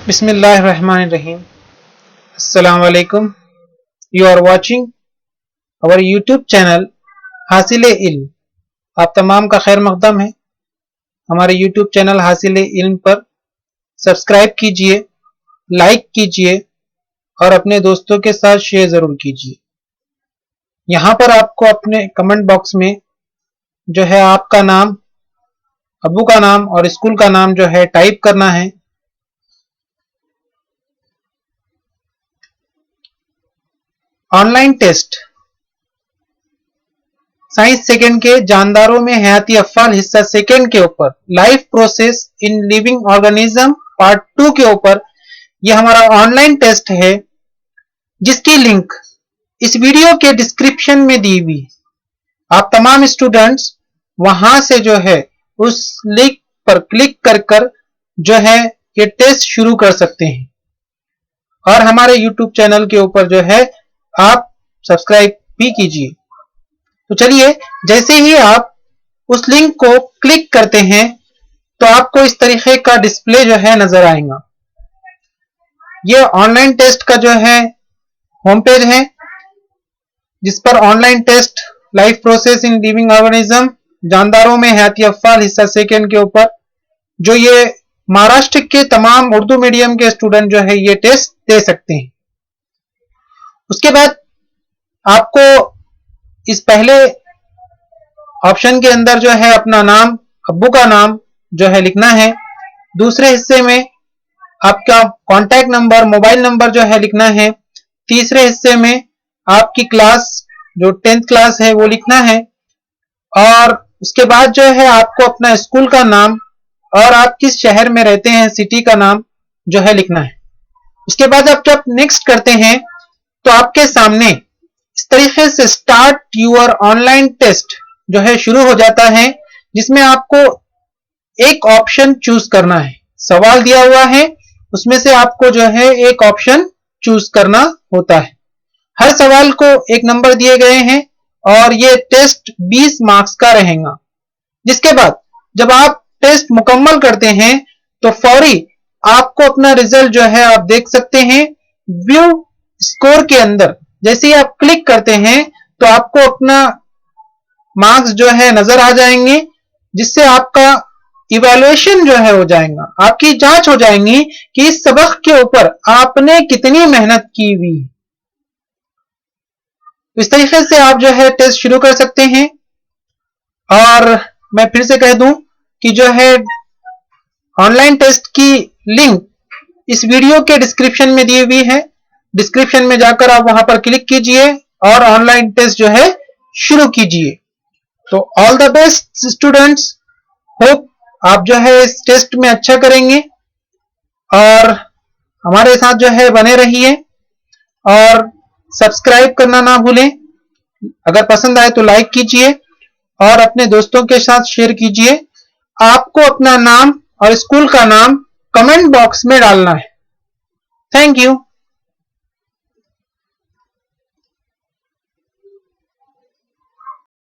Bismillahirrahmanirrahim. Assalamu alaikum. You are watching our YouTube channel हासिले इल्म. आप तमाम का खैर मकदम है. हमारे YouTube चैनल हासिले इल्म पर सब्सक्राइब कीजिए, लाइक कीजिए और अपने दोस्तों के साथ शेयर जरूर कीजिए. यहाँ पर आपको अपने कमेंट बॉक्स में जो है आपका नाम, अब्बू का नाम और स्कूल का नाम जो है टाइप करना है. ऑनलाइन टेस्ट साइंस सेकंड के जानदारों में हयाती अफ़ाल हिस्सा सेकंड के ऊपर life process in living organism part 2 के ऊपर यह हमारा ऑनलाइन टेस्ट है, जिसकी लिंक इस वीडियो के डिस्क्रिप्शन में दी हुई. आप तमाम स्टूडेंट्स वहां से जो है उस लिंक पर क्लिक कर जो है ये टेस्ट शुरू कर सकते हैं और हमारे YouTube चैनल के ऊपर जो है आप सब्सक्राइब भी कीजिए. तो चलिए, जैसे ही आप उस लिंक को क्लिक करते हैं तो आपको इस तरीके का डिस्प्ले जो है नजर आएगा. ये ऑनलाइन टेस्ट का जो है होम पेज है, जिस पर online test life process in living organism जानदारों में हयाती अफ़ाल हिस्सा सेकंड के ऊपर जो ये महाराष्ट्र के तमाम उर्दू मीडियम के स्टूडेंट जो है ये टेस्ट दे सकते हैं. उसके बाद आपको इस पहले ऑप्शन के अंदर जो है अपना नाम, अब्बू का नाम जो है लिखना है. दूसरे हिस्से में आपका कॉन्टैक्ट नंबर, मोबाइल नंबर जो है लिखना है. तीसरे हिस्से में आपकी क्लास जो 10th क्लास है वो लिखना है. और उसके बाद जो है आपको अपना स्कूल का नाम और आप किस शहर में रहते हैं, सिटी का नाम जो है लिखना है. उसके बाद आप जब नेक्स्ट करते हैं तो आपके सामने इस तरीके से स्टार्ट यूर ऑनलाइन टेस्ट जो है शुरू हो जाता है, जिसमें आपको एक ऑप्शन चूज करना है. सवाल दिया हुआ है, उसमें से आपको जो है एक ऑप्शन चूज करना होता है. हर सवाल को एक नंबर दिए गए हैं और ये टेस्ट 20 मार्क्स का रहेगा. जिसके बाद जब आप टेस्ट मुकम्मल करते हैं तो फौरी आपको अपना रिजल्ट जो है आप देख सकते हैं. व्यू स्कोर के अंदर जैसे ही आप क्लिक करते हैं तो आपको अपना मार्क्स जो है नजर आ जाएंगे, जिससे आपका इवैल्यूएशन जो है हो जाएगा. आपकी जांच हो जाएंगी कि इस सबक के ऊपर आपने कितनी मेहनत की हुई. इस तरीके से आप जो है टेस्ट शुरू कर सकते हैं. और मैं फिर से कह दूं कि जो है ऑनलाइन टेस्ट की लिंक इस वीडियो के डिस्क्रिप्शन में दी हुई है. डिस्क्रिप्शन में जाकर आप वहां पर क्लिक कीजिए और ऑनलाइन टेस्ट जो है शुरू कीजिए. तो all the best students, hope आप जो है इस टेस्ट में अच्छा करेंगे और हमारे साथ जो है बने रहिए और सब्सक्राइब करना ना भूलें. अगर पसंद आए तो लाइक कीजिए और अपने दोस्तों के साथ शेयर कीजिए. आपको अपना नाम और स्कूल का नाम कमेंट बॉक्स में डालना है. Thank you.